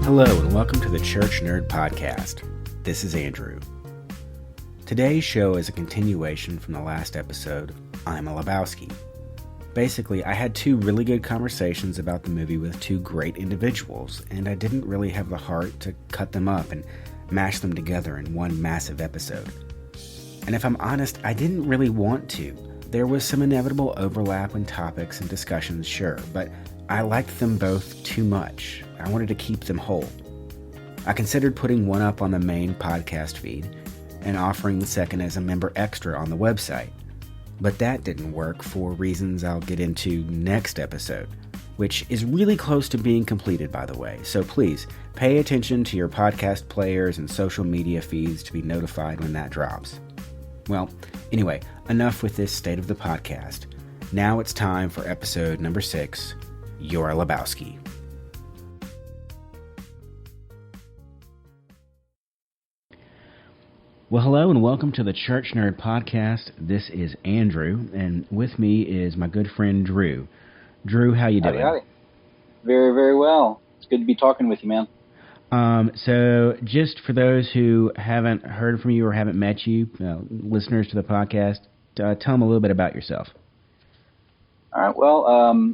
Hello and welcome to the Church Nerd Podcast. This is Andrew. Today's show is a continuation from the last episode, I'm a Lebowski. Basically, I had two really good conversations about the movie with two great individuals, and I didn't really have the heart to cut them up and mash them together in one massive episode. And if I'm honest, I didn't really want to. There was some inevitable overlap in topics and discussions, sure, but I liked them both too much. I wanted to keep them whole. I considered putting one up on the main podcast feed and offering the second as a member extra on the website. But that didn't work for reasons I'll get into next episode, which is really close to being completed, by the way. So please, pay attention to your podcast players and social media feeds to be notified when that drops. Well, anyway, enough with this state of the podcast. Now it's time for episode number 6, You're a Lebowski. Well, hello and welcome to the Church Nerd Podcast. This is Andrew, and with me is my good friend Drew. Drew, how you doing? Howdy. Very, very well. It's good to be talking with you, man. So just for those who haven't heard from you or haven't met you, listeners to the podcast, tell them a little bit about yourself. All right. Well,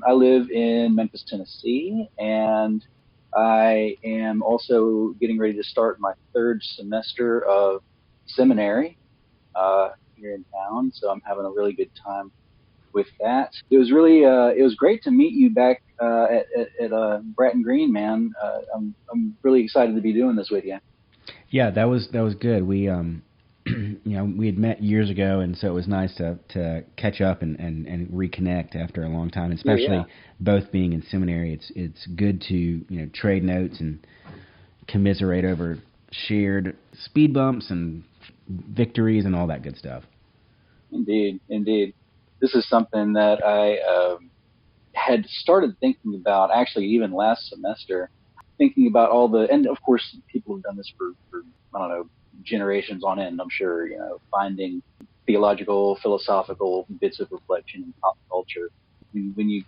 I live in Memphis, Tennessee, and I am also getting ready to start my third semester of seminary here in town, so I'm having a really good time with that. It was really it was great to meet you back at Bratton Green, man. I'm really excited to be doing this with you. Yeah, that was good. We we had met years ago, and so it was nice to catch up and reconnect after a long time, especially both being in seminary. It's good to trade notes and commiserate over shared speed bumps and victories and all that good stuff. Indeed. This is something that I had started thinking about, actually, even last semester, thinking about and of course, people have done this for I don't know, generations on end, I'm sure, finding theological, philosophical bits of reflection in pop culture. When you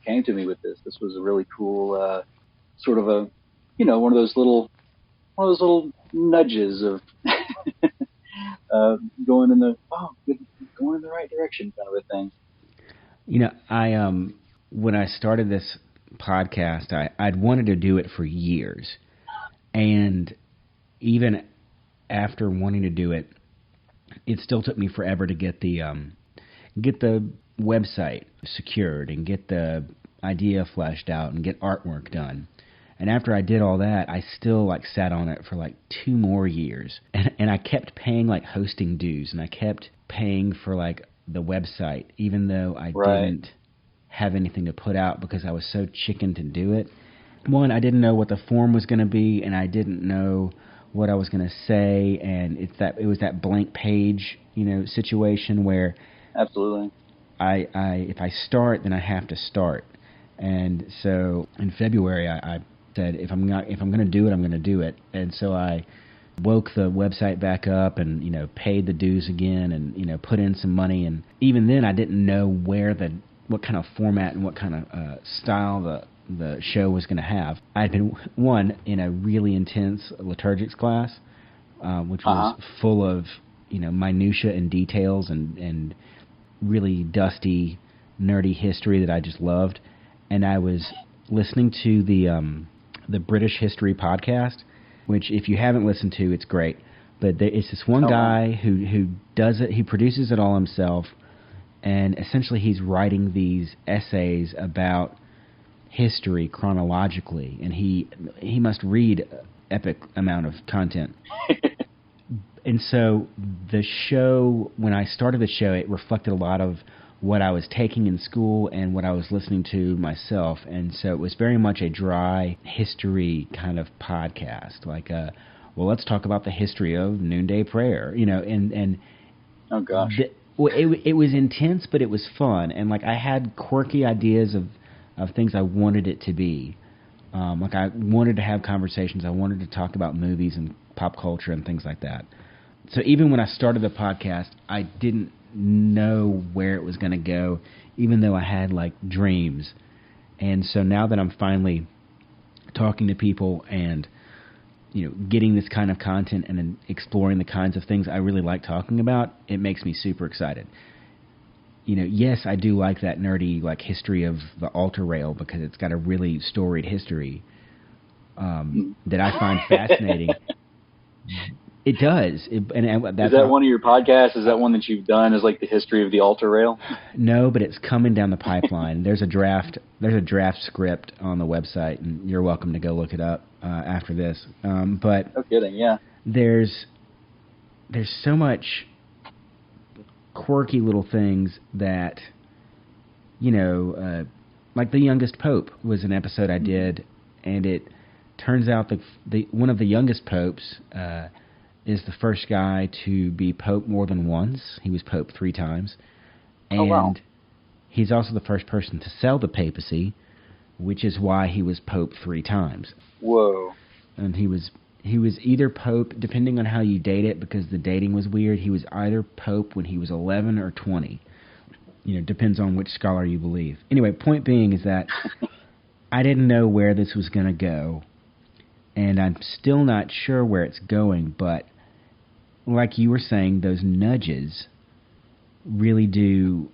came to me with this was a really cool, sort of a, one of those little nudges of going in the right direction kind of a thing. I when I started this podcast, I'd wanted to do it for years, and even after wanting to do it, it still took me forever to get the website secured and get the idea fleshed out and get artwork done. And after I did all that, I still sat on it for 2 more years. And I kept paying hosting dues, and I kept paying for the website, even though I didn't have anything to put out because I was so chicken to do it. One, I didn't know what the form was going to be, and I didn't know what I was going to say, and it was that blank page, situation where absolutely if I start, then I have to start. And so in February, I said, if I'm going to do it, I'm going to do it. And so I woke the website back up and, paid the dues again and, put in some money. And even then I didn't know what kind of format and what kind of style the show was going to have. I'd been, in a really intense liturgics class, which was full of, minutia and details and really dusty, nerdy history that I just loved. And I was listening to the British History podcast, which if you haven't listened to, it's great. But it's this one guy who does it. He produces it all himself, and essentially he's writing these essays about history chronologically, and he must read epic amount of content. And so the show, when I started the show, it reflected a lot of what I was taking in school and what I was listening to myself. And so it was very much a dry history kind of podcast, let's talk about the history of noonday prayer, and oh gosh. It was intense, but it was fun. And I had quirky ideas of things I wanted it to be. I wanted to have conversations. I wanted to talk about movies and pop culture and things like that. So even when I started the podcast, I didn't know where it was going to go, even though I had dreams. And so now that I'm finally talking to people and getting this kind of content and then exploring the kinds of things I really like talking about, it makes me super excited. Yes, I do like that nerdy history of the Alter Rail because it's got a really storied history that I find fascinating. It does. Is that one of your podcasts? Is that one that you've done? Is the history of the Alter Rail? No, but it's coming down the pipeline. There's a draft script on the website, and you're welcome to go look it up after this. But no kidding, yeah. There's so much quirky little things that like The Youngest Pope was an episode I did, and it turns out that one of the youngest popes is the first guy to be pope more than once. He was pope 3 times. And wow. He's also the first person to sell the papacy, which is why he was pope 3 times. Whoa. And he was either pope, depending on how you date it, because the dating was weird, he was either pope when he was 11 or 20. Depends on which scholar you believe. Anyway, point being is that I didn't know where this was going to go, and I'm still not sure where it's going, but like you were saying, those nudges really do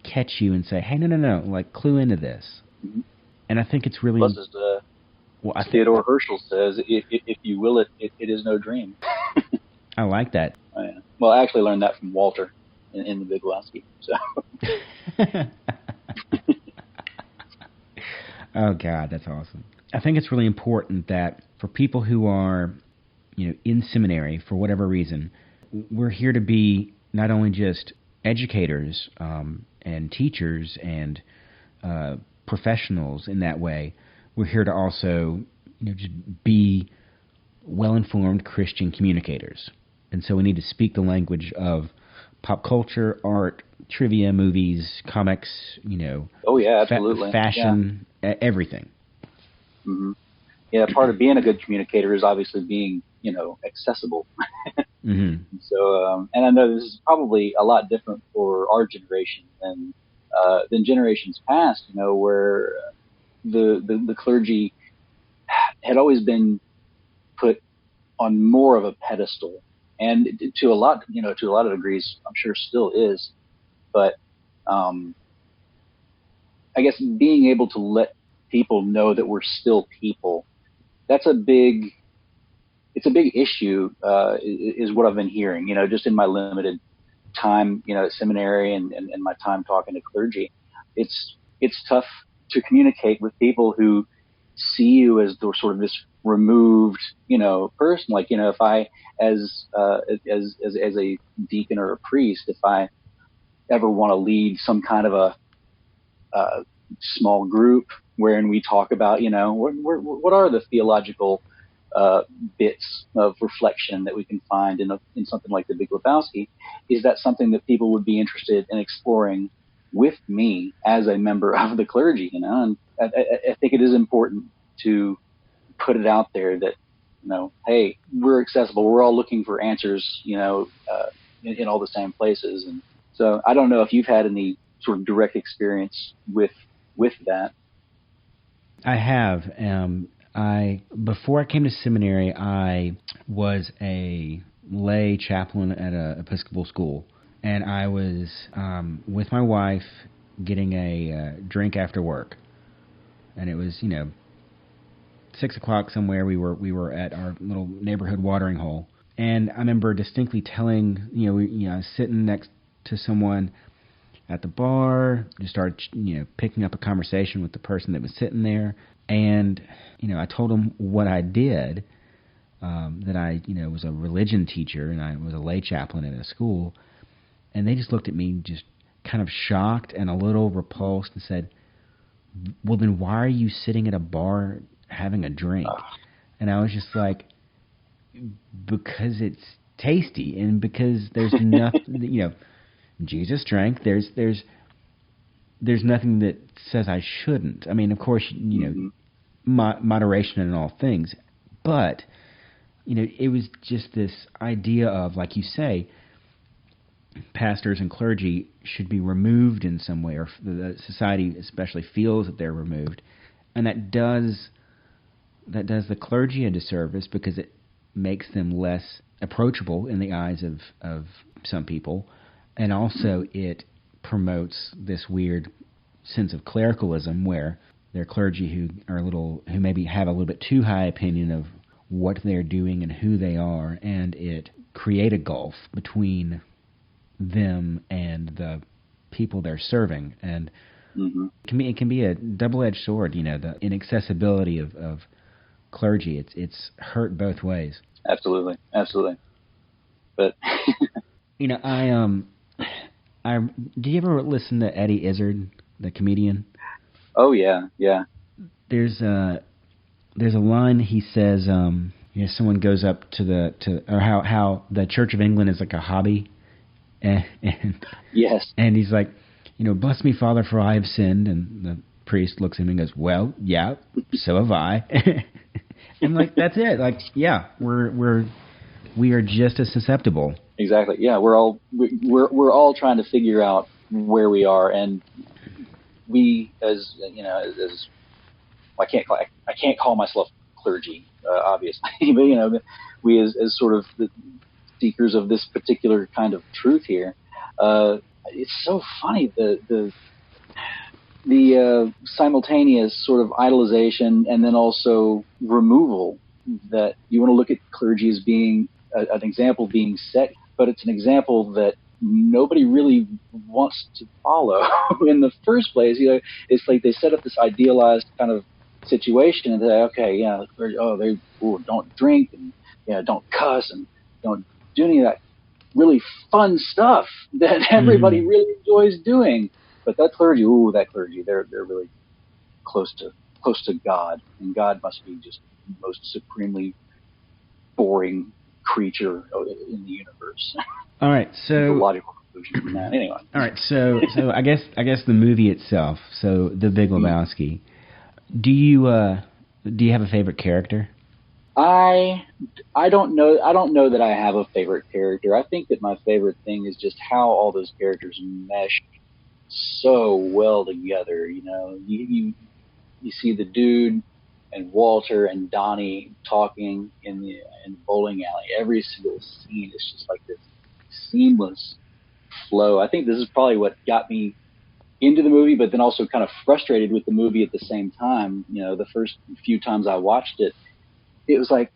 catch you and say, hey, no, clue into this. Mm-hmm. And I think it's really... Plus, as Theodore Herschel says, if you will it, it is no dream. I like that. Oh, yeah. Well, I actually learned that from Walter in The Big Lebowski. So. Oh, God, that's awesome. I think it's really important that for people who are, in seminary for whatever reason, we're here to be not only just educators and teachers and professionals in that way. We're here to also, just be well-informed Christian communicators. And so we need to speak the language of pop culture, art, trivia, movies, comics, Oh, yeah, absolutely. Fashion, everything. Mm-hmm. Yeah, part of being a good communicator is obviously being, accessible. Mm-hmm. So, and I know this is probably a lot different for our generation than generations past, where the clergy had always been put on more of a pedestal, and to a lot of degrees, I'm sure still is. But I guess being able to let people know that we're still people, it's a big issue, is what I've been hearing, just in my limited time, at seminary and my time talking to clergy. It's tough to communicate with people who see you as the sort of this removed, person. If I, as a deacon or a priest, if I ever want to lead some kind of a small group wherein we talk about, what are the theological bits of reflection that we can find in something like The Big Lebowski, is that something that people would be interested in exploring with me as a member of the clergy, and I think it is important to put it out there that, hey, we're accessible. We're all looking for answers, in all the same places. And so I don't know if you've had any sort of direct experience with that. I have. Before I came to seminary, I was a lay chaplain at an Episcopal school, and I was with my wife getting a drink after work, and it was 6 o'clock somewhere. We were at our little neighborhood watering hole, and I remember distinctly telling I was sitting next to someone at the bar, just started picking up a conversation with the person that was sitting there. And, I told them what I did, that I, was a religion teacher and I was a lay chaplain at a school. And they just looked at me just kind of shocked and a little repulsed and said, well, then why are you sitting at a bar having a drink? And I was just like, because it's tasty and because there's nothing, Jesus drank, there's nothing that says I shouldn't. I mean, of course, moderation in all things. But, it was just this idea of, like you say, pastors and clergy should be removed in some way, or the society especially feels that they're removed. And that does the clergy a disservice because it makes them less approachable in the eyes of some people, and also it promotes this weird sense of clericalism where they're clergy who maybe have a little bit too high opinion of what they're doing and who they are, and it create a gulf between them and the people they're serving. And it can be a double-edged sword, the inaccessibility of clergy. It's hurt both ways. Absolutely. But do you ever listen to Eddie Izzard, the comedian? Oh yeah. There's a line he says. Someone goes up or how the Church of England is like a hobby, and yes, and he's like, bless me, Father, for I have sinned, and the priest looks at him and goes, well, yeah, so have I. And like that's it. Like, yeah, we are just as susceptible. Exactly. Yeah, we're all trying to figure out where we are, and we as I can't call myself clergy, obviously, but we as sort of the seekers of this particular kind of truth here. It's so funny the simultaneous sort of idolization and then also removal, that you want to look at clergy as being an example being set, but it's an example that nobody really wants to follow in the first place. It's like they set up this idealized kind of situation and they say, okay, they don't drink and don't cuss and don't do any of that really fun stuff that everybody really enjoys doing. But that clergy, they're really close to God, and God must be just the most supremely boring creature in the universe. All right, so the logical conclusion from that. Anyway. All right, so I guess the movie itself, so The Big Lebowski. Do you have a favorite character? I don't know. I don't know that I have a favorite character. I think that my favorite thing is just how all those characters mesh so well together. You see the dude and Walter and Donnie talking in the bowling alley. Every single scene is just like this seamless flow. I think this is probably what got me into the movie, but then also kind of frustrated with the movie at the same time. The first few times I watched it, it was like,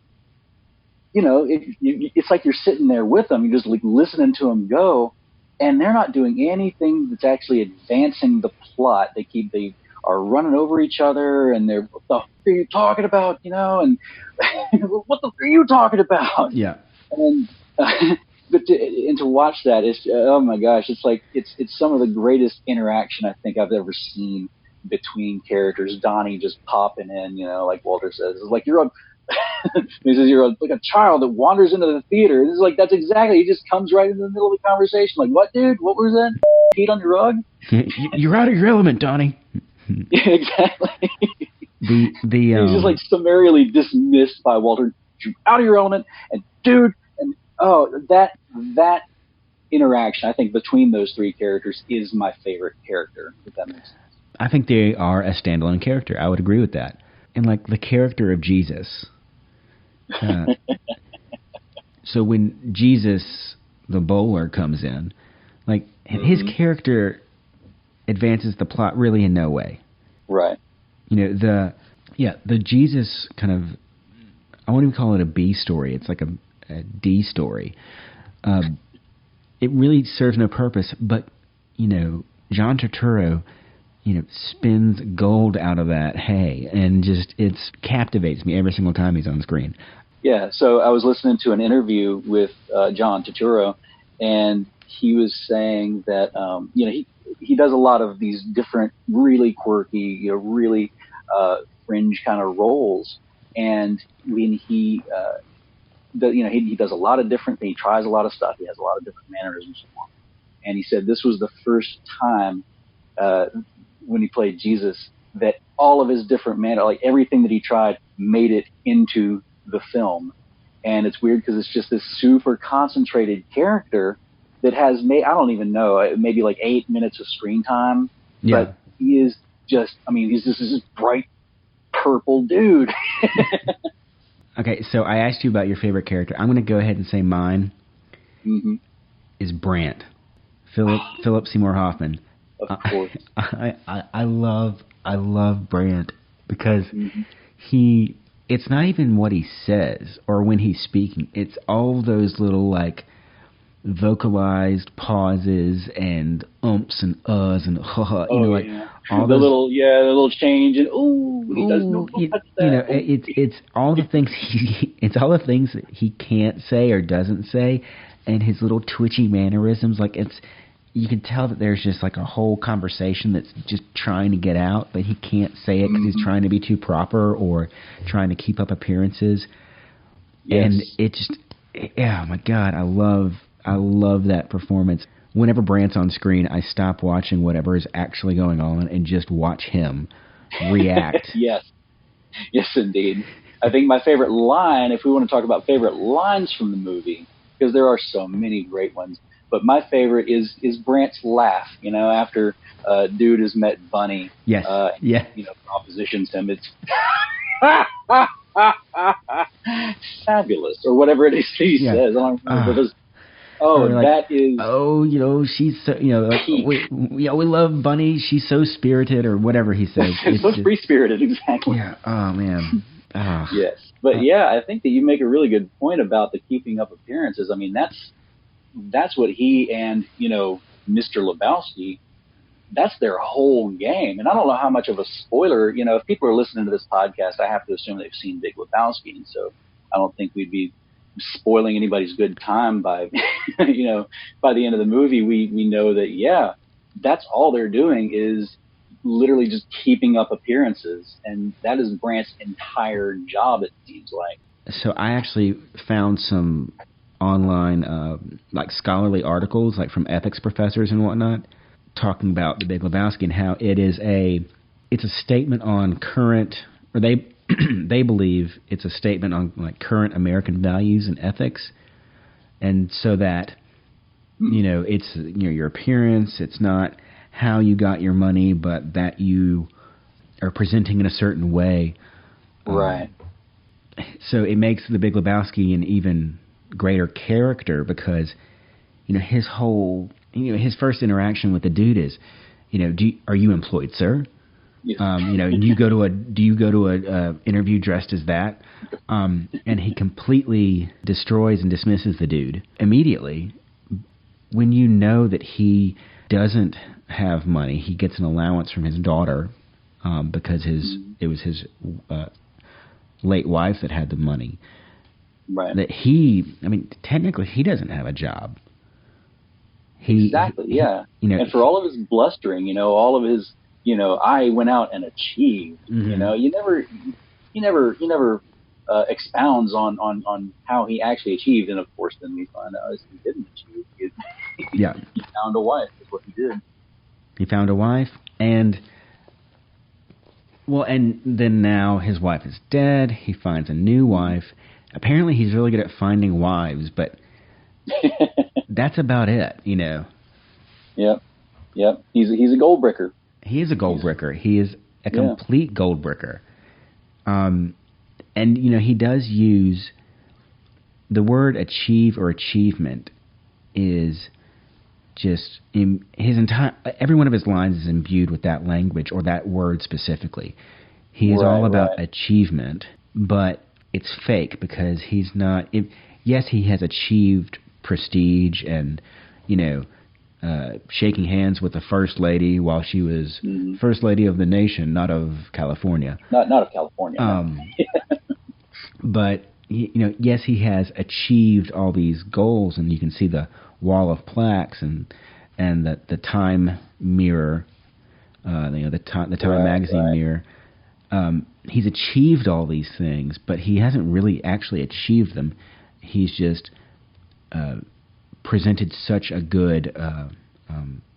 it's like you're sitting there with them. You're just like listening to them go, and they're not doing anything that's actually advancing the plot. They are running over each other, and they're, what the f*** are you talking about? And what the f*** are you talking about? Yeah. And but to watch that, it's oh my gosh, it's like it's some of the greatest interaction I think I've ever seen between characters. Donnie just popping in, like Walter says, it's like you're a he says you're like a child that wanders into the theater. This is like that's exactly. He just comes right in the middle of the conversation. Like, what, dude? What was that? Pete on your rug? You're out of your element, Donnie. Yeah, exactly. He's just like summarily dismissed by Walter. You're out of your element, and dude, and that interaction, I think, between those three characters is my favorite character. If that makes sense. I think they are a standalone character. I would agree with that. And like the character of Jesus. So when Jesus, the bowler, comes in, like his character advances the plot really in no way. Right. The Jesus kind of, I won't even call it a B story. It's like a D story. It really serves no purpose. But John Turturro, spins gold out of that hay, and just it captivates me every single time he's on screen. Yeah, so I was listening to an interview with John Turturro, and he was saying that he does a lot of these different, really quirky, really fringe kind of roles, and when he does a lot of different things, he tries a lot of stuff, he has a lot of different mannerisms, and he said this was the first time when he played Jesus that all of his different like everything that he tried made it into the film. And it's weird because it's just this super concentrated character that has I don't even know, maybe like 8 minutes of screen time. Yeah. But he is just, he's just this bright purple dude. Okay, so I asked you about your favorite character. I'm going to go ahead and say mine is Brant, Philip Seymour Hoffman. Of course. I love Brant because it's not even what he says or when he's speaking. It's all those little like vocalized pauses and umps and uhs and ha all the those little change and he does no touch that. It's all the things it's all the things that he can't say or doesn't say, and his little twitchy mannerisms. Like you can tell that there's just like a whole conversation that's just trying to get out, but he can't say it because he's trying to be too proper or trying to keep up appearances. Yes. And it just, oh my God, I love that performance. Whenever Brant's on screen, I stop watching whatever is actually going on and just watch him react. Yes, indeed. I think my favorite line, if we want to talk about favorite lines from the movie, because there are so many great ones, but my favorite is Brant's laugh. After dude has met Bunny. Yes. Propositions him. It's fabulous, or whatever it is he says. I don't remember. That is. She's so, we love Bunny. She's so spirited, or whatever he says. It's so free spirited, exactly. Yeah. Oh man. Yes, but I think that you make a really good point about the keeping up appearances. I mean, that's what he and Mr. Lebowski. That's their whole game. And I don't know how much of a spoiler. If people are listening to this podcast, I have to assume they've seen Big Lebowski, and so I don't think we'd be spoiling anybody's good time by, by the end of the movie, we know that, that's all they're doing is literally just keeping up appearances. And that is Brant's entire job, it seems like. So I actually found some online, like scholarly articles, like from ethics professors and whatnot, talking about the Big Lebowski and how it's a statement on current, or they believe it's a statement on like current American values and ethics, and so that it's your appearance, it's not how you got your money, but that you are presenting in a certain way. Right. So it makes the Big Lebowski an even greater character because his whole his first interaction with the dude is are you employed, sir? Yes. Do you go to a interview dressed as that? And he completely destroys and dismisses the dude immediately. When you know that he doesn't have money, he gets an allowance from his daughter because it was his late wife that had the money. Right. That technically he doesn't have a job. Exactly. And for all of his blustering, all of his. I went out and achieved. Mm-hmm. He never expounds on how he actually achieved, and of course, then we find out he didn't achieve. He found a wife. Is what he did. He found a wife, and then now his wife is dead. He finds a new wife. Apparently, he's really good at finding wives, but that's about it. Yep. He's a gold bricker. He is a gold bricker. He is a complete gold bricker. And, he does use the word achieve or achievement is just in his entire, every one of his lines is imbued with that language or that word specifically. He is all about achievement, but it's fake because he's not, yes, he has achieved prestige and, shaking hands with the first lady while she was first lady of the nation, not of California. Not of California. But yes, he has achieved all these goals, and you can see the wall of plaques and the Time mirror, the Time magazine mirror. He's achieved all these things, but he hasn't really actually achieved them. He's just presented such a good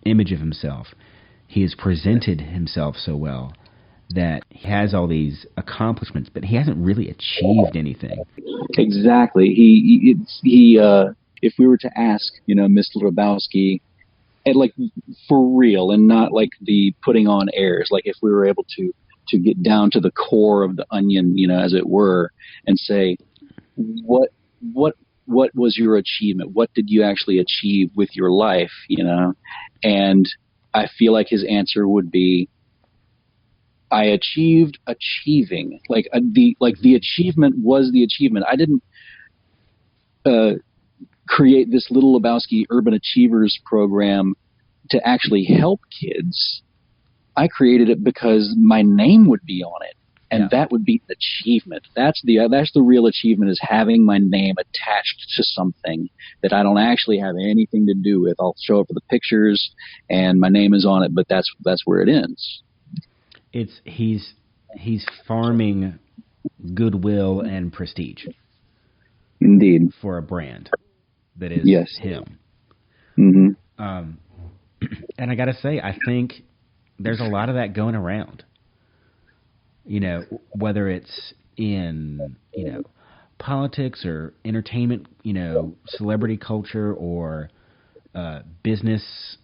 image of himself. He has presented himself so well that he has all these accomplishments, but he hasn't really achieved anything. Exactly. He if we were to ask, Mr. Lebowski, and like for real, and not like the putting on airs, like if we were able to to get down to the core of the onion, as it were, and say, what was your achievement? What did you actually achieve with your life? And I feel like his answer would be, I achieved achieving. The achievement was the achievement. I didn't create this Little Lebowski Urban Achievers program to actually help kids. I created it because my name would be on it, and that would be the achievement. That's the real achievement, is having my name attached to something that I don't actually have anything to do with. I'll show up for the pictures, and my name is on it, but that's where it ends. He's farming goodwill and prestige. Indeed. For a brand that is him. Mm-hmm. And I got to say, I think there's a lot of that going around. Whether it's in, politics or entertainment, celebrity culture or business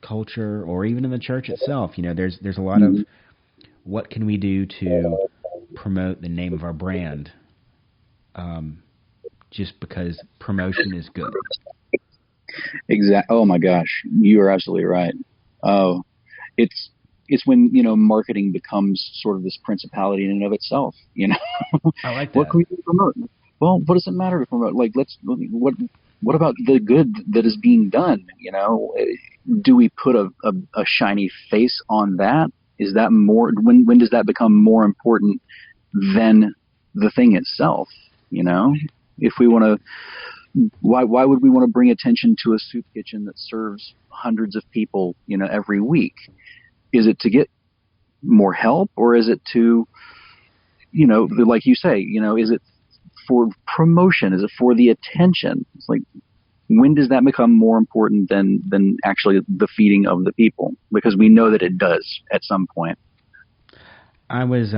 culture, or even in the church itself. There's a lot of what can we do to promote the name of our brand, just because promotion is good. Oh my gosh, you are absolutely right. Oh, it's when marketing becomes sort of this principality in and of itself. I like that. What can we do to promote? Well, what does it matter to promote? What about the good that is being done? Do we put a shiny face on that? Is that more? When does that become more important than the thing itself? If we want to, why would we want to bring attention to a soup kitchen that serves hundreds of people, every week? Is it to get more help, or is it to, like you say, is it for promotion? Is it for the attention? It's like, when does that become more important than actually the feeding of the people? Because we know that it does at some point. I was,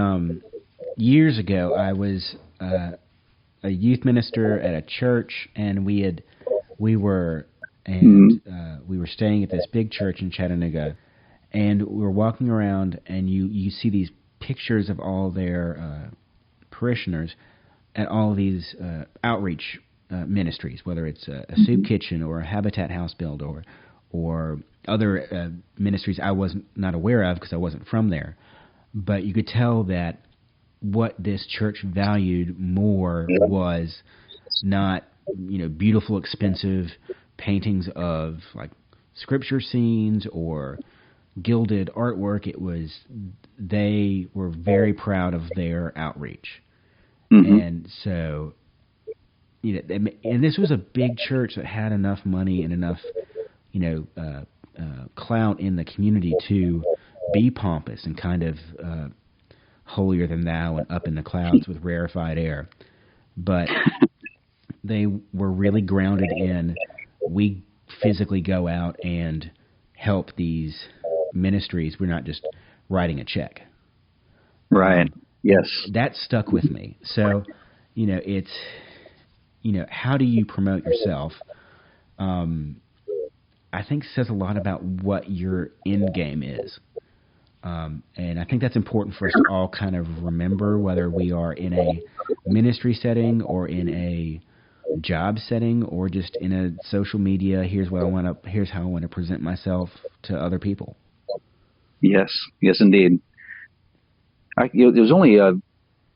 years ago, I was a youth minister at a church, and we were staying at this big church in Chattanooga, and we were walking around, and you see these pictures of all their parishioners at all these outreach ministries, whether it's a soup kitchen or a Habitat house build or other ministries I was not aware of because I wasn't from there. But you could tell that what this church valued more was not, beautiful, expensive paintings of like scripture scenes or gilded artwork. It was, they were very proud of their outreach. Mm-hmm. And so, and this was a big church that had enough money and enough, clout in the community to be pompous and kind of holier than thou and up in the clouds with rarefied air. But they were really grounded in, we physically go out and help these ministries. We're not just writing a check. Right. Yes. That stuck with me. So, it's, how do you promote yourself? I think says a lot about what your end game is. And I think that's important for us to all kind of remember, whether we are in a ministry setting or in a job setting or just in a social media. Here's how I want to present myself to other people. Yes, indeed. It was only a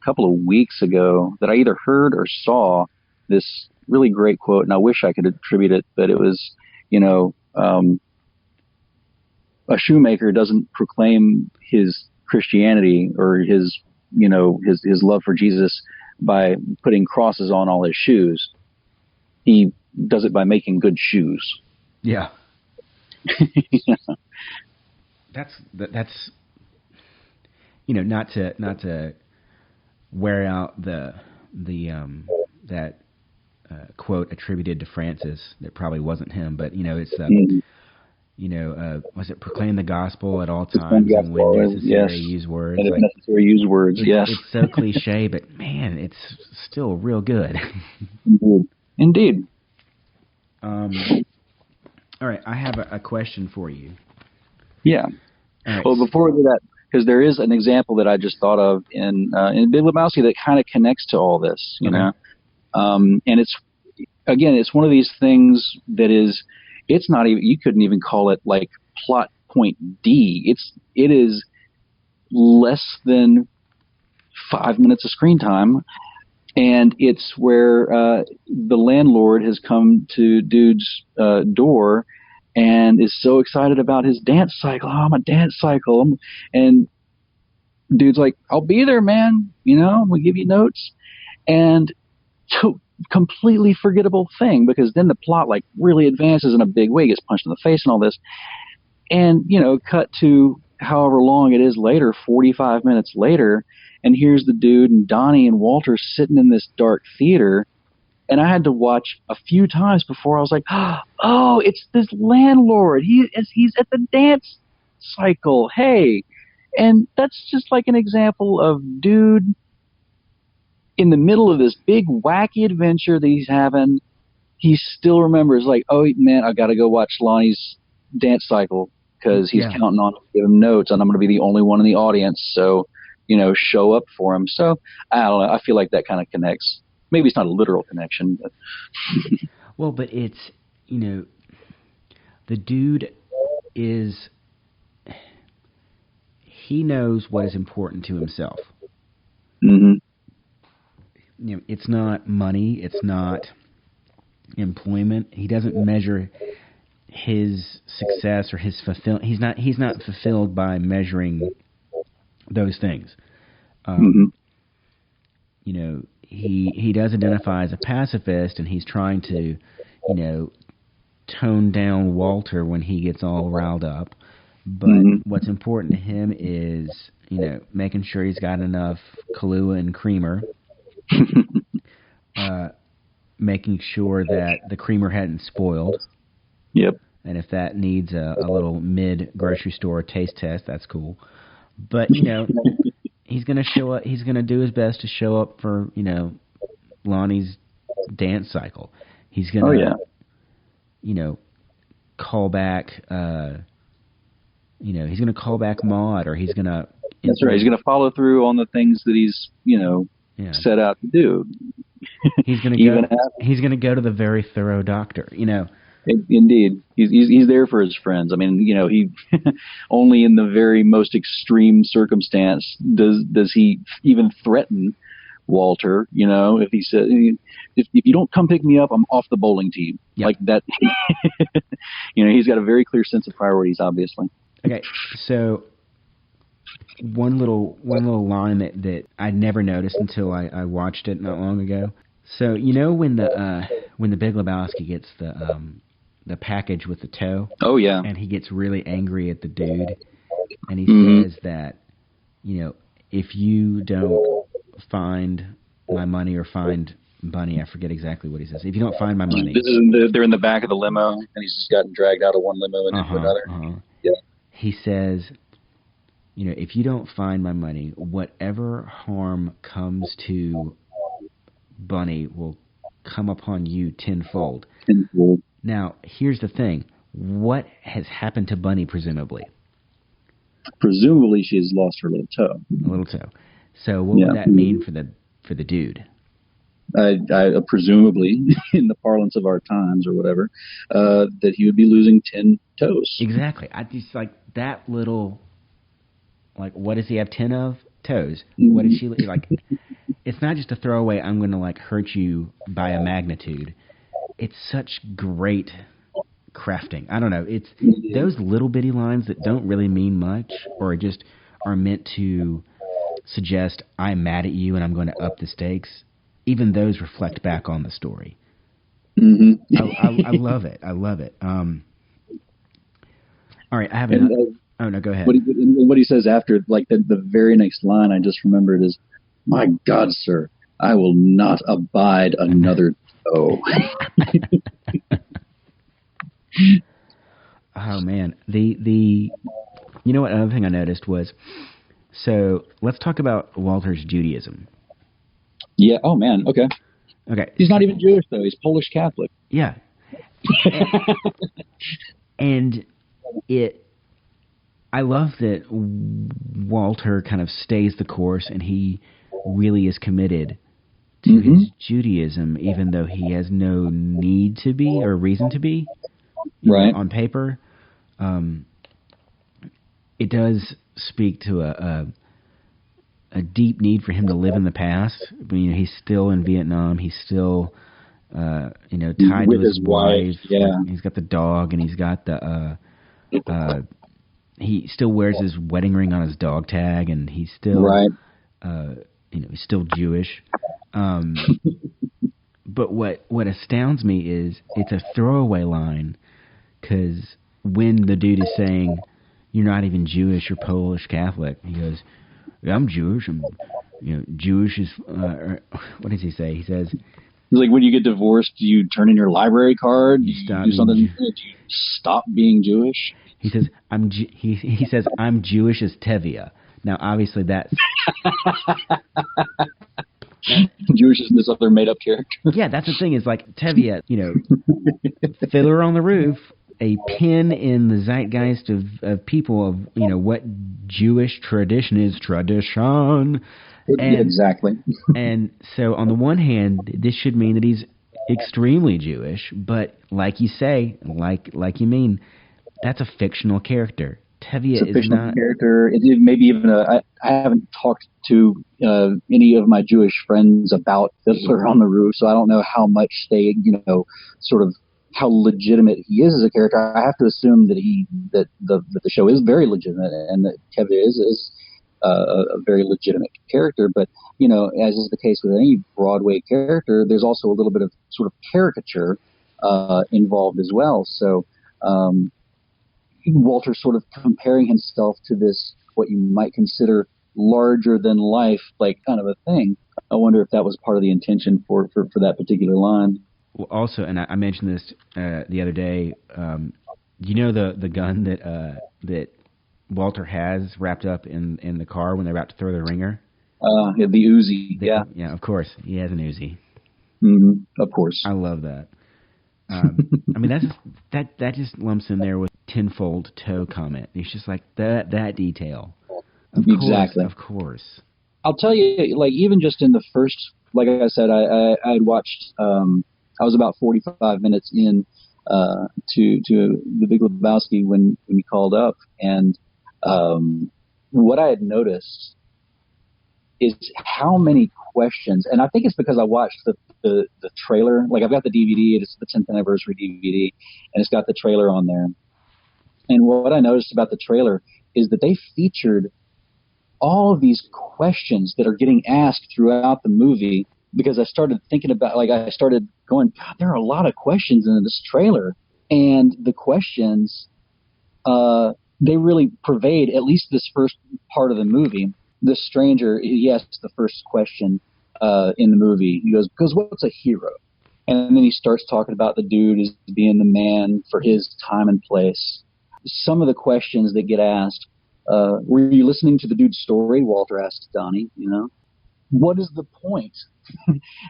couple of weeks ago that I either heard or saw this really great quote, and I wish I could attribute it, but it was, a shoemaker doesn't proclaim his Christianity or his love for Jesus by putting crosses on all his shoes. He does it by making good shoes. Yeah. That's not to wear out the that quote attributed to Francis that probably wasn't him, but it's was it proclaim the gospel at all times and when necessary use words. And if necessary use words, yes. It's so cliche, but man, it's still real good. Indeed. All right, I have a question for you. Yeah. Right. Well, before we do that, because there is an example that I just thought of in Big Lebowski that kind of connects to all this, you know. And it's one of these things that it's not even, you couldn't even call it like plot point D. It is less than 5 minutes of screen time, and it's where the landlord has come to dude's door and is so excited about his dance cycle. Oh, I'm a dance cycle. And dude's like, I'll be there, man. You know, we'll give you notes. And completely forgettable thing, because then the plot like really advances in a big way, gets punched in the face and all this. And, you know, cut to however long it is later, 45 minutes later, and here's the dude and Donnie and Walter sitting in this dark theater. And I had to watch a few times before I was like, oh, it's this landlord. He's at the dance cycle. Hey. And that's just like an example of dude in the middle of this big wacky adventure that he's having. He still remembers, like, oh, man, I got to go watch Lonnie's dance cycle because he's counting on to give him notes, and I'm going to be the only one in the audience. So, you know, show up for him. So, I don't know. I feel like that kind of connects. Maybe it's not a literal connection, but well, but it's, you know, the dude is, he knows what is important to himself. Mm-hmm. You know, it's not money, it's not employment. He doesn't measure his success or his he's not fulfilled by measuring those things. You know, he does identify as a pacifist, and he's trying to, you know, tone down Walter when he gets all riled up. But what's important to him is, you know, making sure he's got enough Kahlua and creamer, making sure that the creamer hadn't spoiled. Yep. And if that needs a little mid-grocery store taste test, that's cool. But, you know, he's going to show up. He's going to do his best to show up for, you know, Lonnie's dance cycle. He's going to, you know, call back, you know, he's going to call back Maude, or he's going to... That's right. He's going to follow through on the things that he's, you know, set out to do. He's going to go. He's going to go to the very thorough doctor, you know. Indeed, he's there for his friends. I mean, you know, he only in the very most extreme circumstance does he even threaten Walter. You know, if he says, if you don't come pick me up, I'm off the bowling team. Yep. Like that. You know, he's got a very clear sense of priorities, obviously. Okay, so one little line that I never noticed until I watched it not long ago. So, you know, when the Big Lebowski gets the package with the toe. Oh yeah. And he gets really angry at the dude, and he says that, you know, if you don't find my money or find Bunny, I forget exactly what he says. If you don't find my money, they're in the back of the limo, and he's just gotten dragged out of one limo and into another. Yeah. He says, you know, if you don't find my money, whatever harm comes to Bunny will come upon you tenfold. Now, here's the thing. What has happened to Bunny, presumably? Presumably, she's lost her little toe. A little toe. So what would that mean for the dude? I presumably, in the parlance of our times or whatever, that he would be losing 10 toes. Exactly. I just like that little, like, what does he have 10 of? Toes. What did she, like, it's not just a throwaway, I'm going to, like, hurt you by a magnitude. It's such great crafting. I don't know. It's those little bitty lines that don't really mean much, or just are meant to suggest I'm mad at you and I'm going to up the stakes. Even those reflect back on the story. I love it. I love it. All right, I have oh, no, go ahead. What he says after, like the very next line I just remembered is, "My God, sir, I will not abide another toe." Oh, man. You know what, another thing I noticed was, so let's talk about Walter's Judaism. Yeah. Oh, man. Okay. He's not even Jewish, though. He's Polish Catholic. Yeah. And I love that Walter kind of stays the course, and he really is committed to his Judaism, even though he has no need to be or reason to be. Right. On paper, it does speak to a deep need for him to live in the past. I mean, he's still in Vietnam. He's still, tied with to his wife. Yeah. Like, he's got the dog, and he's got the. He still wears his wedding ring on his dog tag, and he's still, right. He's still Jewish. But what astounds me is it's a throwaway line, because when the dude is saying, "You're not even Jewish, you're Polish Catholic," he goes, "Yeah, I'm Jewish. I'm, Jewish is." What does he say? He says, "Like when you get divorced, do you turn in your library card? Do you do something? Do you stop being Jewish?" He says, He says, "I'm Jewish as Tevye." Now, obviously, that's Jewish is this other made-up character. Yeah, that's the thing. Is like Tevye, Fiddler on the Roof, a pin in the zeitgeist of people of what Jewish tradition is. Tradition. And, exactly. And so, on the one hand, this should mean that he's extremely Jewish, but like you say, like you mean, that's a fictional character. Tevye is not character. Maybe even I haven't talked to any of my Jewish friends about Fiddler on the Roof, so I don't know how much they, sort of how legitimate he is as a character. I have to assume that the show is very legitimate, and that Tevye is a very legitimate character. But as is the case with any Broadway character, there's also a little bit of sort of caricature involved as well. So. Walter sort of comparing himself to this, what you might consider larger than life, like kind of a thing. I wonder if that was part of the intention for that particular line. Well, also, and I mentioned this the other day. The gun that Walter has wrapped up in the car when they're about to throw the ringer? The Uzi. Yeah. Yeah, of course. He has an Uzi. Of course. I love that. I mean, that just lumps in there with tenfold toe comment. It's just like that detail. Exactly. Of course. I'll tell you, like even just in the first, like I said, I had watched. I was about 45 minutes in to The Big Lebowski when he called up, and what I had noticed is how many questions, and I think it's because I watched the trailer. Like I've got the DVD, it's the 10th anniversary DVD, and it's got the trailer on there. And what I noticed about the trailer is that they featured all of these questions that are getting asked throughout the movie, because I started thinking about, I started going, God, there are a lot of questions in this trailer. And the questions, they really pervade at least this first part of the movie. The stranger, he asks the first question in the movie. He goes, "Because what's a hero?" And then he starts talking about the dude as being the man for his time and place. Some of the questions that get asked, were you listening to the dude's story? Walter asks Donnie, What is the point?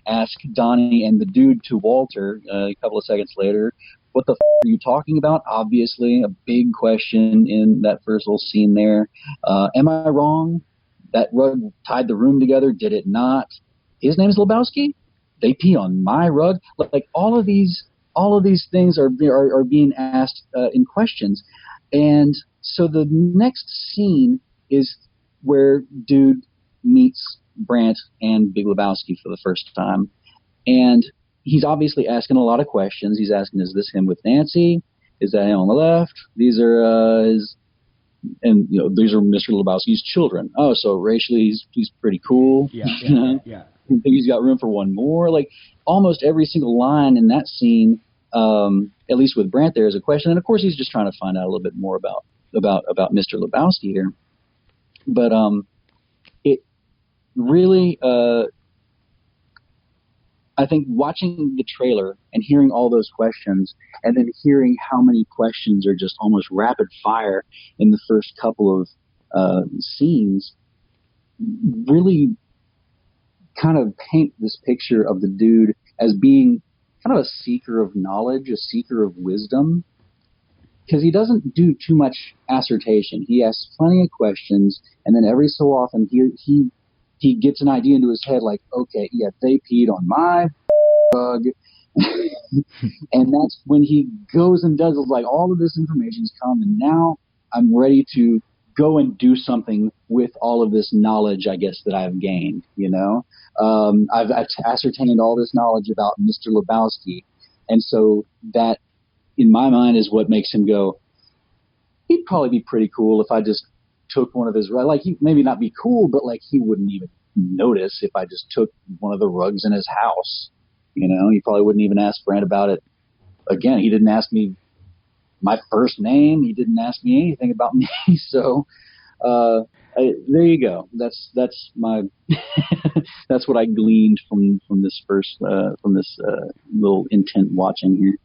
Ask Donnie, and the dude to Walter a couple of seconds later, what the are you talking about? Obviously, a big question in that first little scene there. Am I wrong? That rug tied the room together, did it not? His name is Lebowski? They pee on my rug? Like all of these things are being asked in questions. And so the next scene is where dude meets Brandt and Big Lebowski for the first time. And he's obviously asking a lot of questions. He's asking, is this him with Nancy? Is that him on the left? These are these are Mr. Lebowski's children. Oh, so racially he's pretty cool. Yeah. I think he's got room for one more. Like almost every single line in that scene, at least with Brandt, there is a question. And of course, he's just trying to find out a little bit more about Mr. Lebowski here. But it really, I think watching the trailer and hearing all those questions, and then hearing how many questions are just almost rapid fire in the first couple of scenes, really kind of paint this picture of the dude as being kind of a seeker of knowledge, a seeker of wisdom. because he doesn't do too much assertion. He asks plenty of questions, and then every so often he gets an idea into his head, like, okay, yeah, they peed on my rug. And that's when he goes and does, like, all of this information's come, and now I'm ready to go and do something with all of this knowledge, I guess, that I've gained, you know? I've ascertained all this knowledge about Mr. Lebowski, and so that, in my mind, is what makes him go, he'd probably be pretty cool if I just took one of his, like, he maybe not be cool, but, like, he wouldn't even notice if I just took one of the rugs in his house. You know, he probably wouldn't even ask Brent about it. Again, he didn't ask me my first name. He didn't ask me anything about me. So there you go. That's my that's what I gleaned from this first little intent watching here.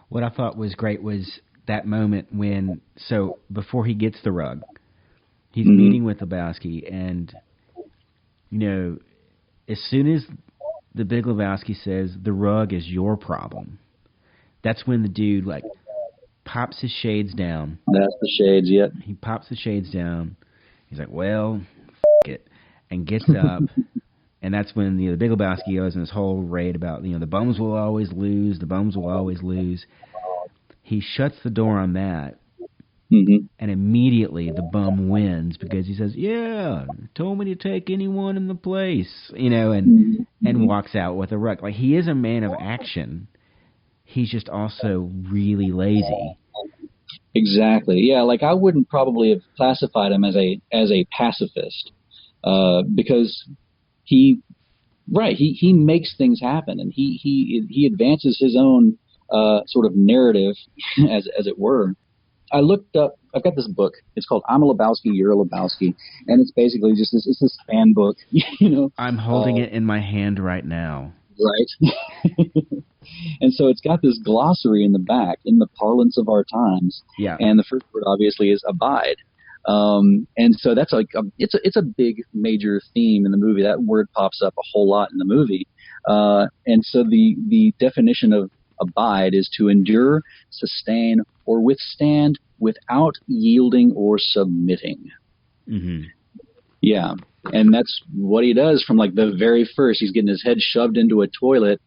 What I thought was great was that moment when, so before he gets the rug, he's meeting with Lebowski, and you know, as soon as the Big Lebowski says the rug is your problem, that's when the dude, like, pops his shades down. That's the shades, yep. He pops the shades down. He's like, well, it, and gets up. And that's when the Big Lebowski goes in this whole raid about, the bums will always lose. The bums will always lose. He shuts the door on that. And immediately the bum wins because he says, yeah, told me to take anyone in the place, and walks out with a rug. Like, he is a man of action. He's just also really lazy. Exactly. Yeah, like, I wouldn't probably have classified him as a pacifist, because he makes things happen, and he advances his own sort of narrative, as it were. I looked up, I've got this book. It's called I'm a Lebowski, You're a Lebowski. And it's basically just it's this fan book, I'm holding it in my hand right now. Right. And so it's got this glossary in the back, in the parlance of our times. Yeah. And the first word, obviously, is abide. And so that's like, it's a big major theme in the movie. That word pops up a whole lot in the movie. And so the definition of abide is to endure, sustain, or withstand without yielding or submitting. Yeah, and that's what he does from, like, the very first. He's getting his head shoved into a toilet.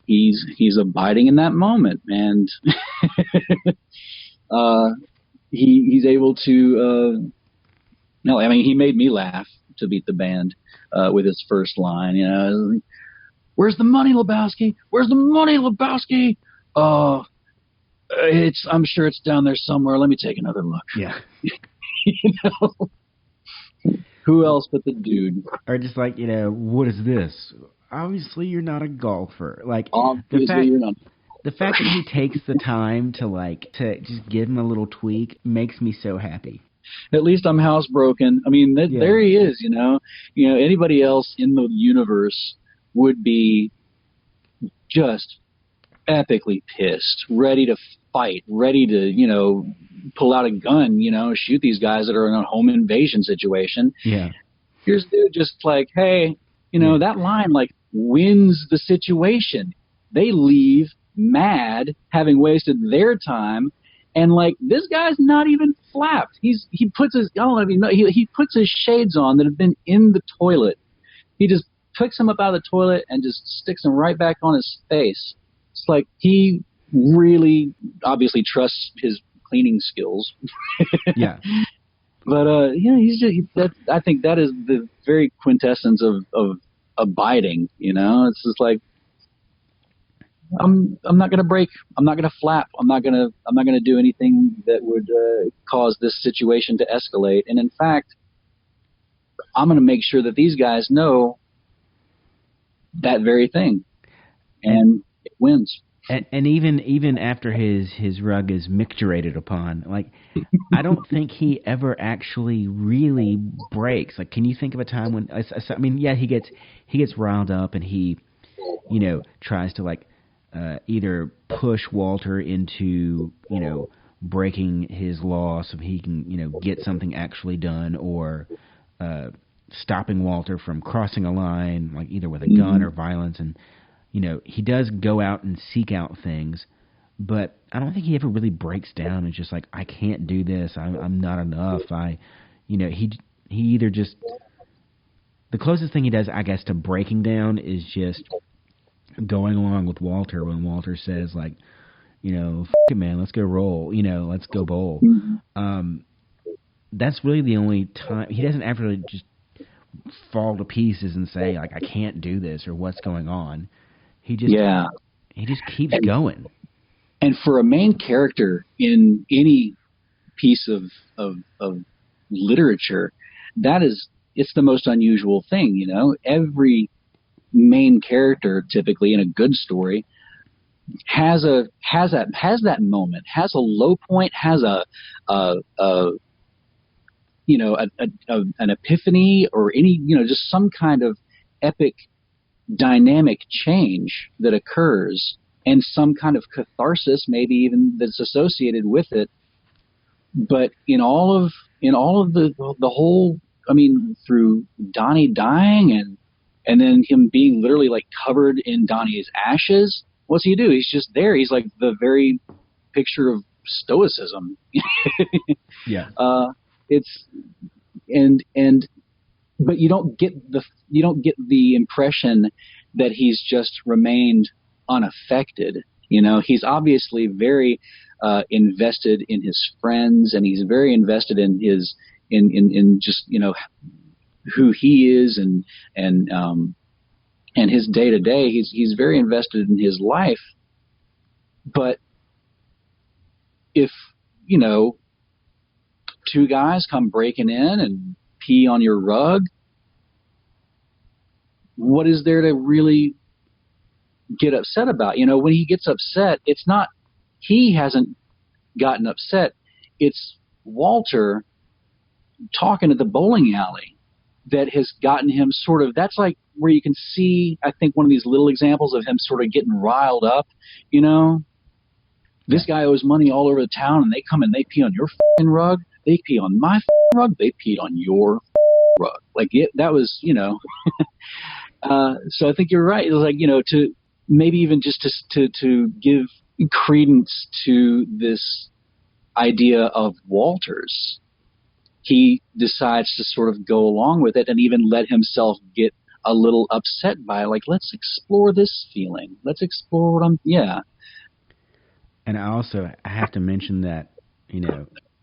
He's abiding in that moment, and he's able to. No, I mean, he made me laugh to beat the band with his first line. Where's the money, Lebowski? Where's the money, Lebowski? Oh, I'm sure it's down there somewhere. Let me take another look. Yeah. Who else but the dude? Or just like, what is this? Obviously, you're not a golfer. Like, you're not. The fact that he takes the time to just give him a little tweak makes me so happy. At least I'm housebroken. I mean, there he is. Anybody else in the universe would be just epically pissed, ready to fight, ready to, pull out a gun, shoot these guys that are in a home invasion situation. Yeah. Here's the dude just like, hey, that line, like, wins the situation. They leave mad, having wasted their time, and, like, this guy's not even flapped. He puts his, I don't know if you know, he puts his shades on that have been in the toilet. He just picks them up out of the toilet and just sticks them right back on his face. It's like he really obviously trusts his cleaning skills. Yeah. But he's just, I think that is the very quintessence of abiding. It's just like, I'm not gonna break. I'm not gonna flap. I'm not gonna do anything that would cause this situation to escalate. And in fact, I'm gonna make sure that these guys know that very thing, and it wins. And even after his rug is micturated upon, like, I don't think he ever actually really breaks. Like, can you think of a time when? I mean, yeah, he gets riled up and he, tries to, like, either push Walter into breaking his law so he can get something actually done, or stopping Walter from crossing a line, like either with a gun or violence. And he does go out and seek out things, but I don't think he ever really breaks down and just like, I can't do this. I'm not enough. He either just, the closest thing he does, I guess, to breaking down is just going along with Walter when Walter says like, F it, man, let's go roll, let's go bowl. That's really the only time he doesn't ever just fall to pieces and say like, I can't do this or what's going on. He just keeps going. And for a main character in any piece of literature, it's the most unusual thing, Every main character, typically in a good story, has that moment, has a low point, has an epiphany or any, just some kind of epic dynamic change that occurs, and some kind of catharsis, maybe even that's associated with it. But in all of the whole, through Donnie dying and then him being literally like covered in Donnie's ashes, what's he do? He's just there. He's like the very picture of stoicism. Yeah. But you don't get the impression that he's just remained unaffected. He's obviously very invested in his friends, and he's very invested in his in just who he is and his day to day. He's very invested in his life. But if two guys come breaking in and pee on your rug, what is there to really get upset about? When he gets upset, it's not, he hasn't gotten upset. It's Walter talking at the bowling alley that has gotten him sort of, that's like where you can see, I think, one of these little examples of him sort of getting riled up, This guy owes money all over the town, and they come and they pee on your f***ing rug. They pee on my f***ing rug. They peed on your rug. Like, that was, so I think you're right. It was like, to maybe even just to give credence to this idea of Walter's, he decides to sort of go along with it and even let himself get a little upset by it. Like, let's explore this feeling. Let's explore what And I have to mention that,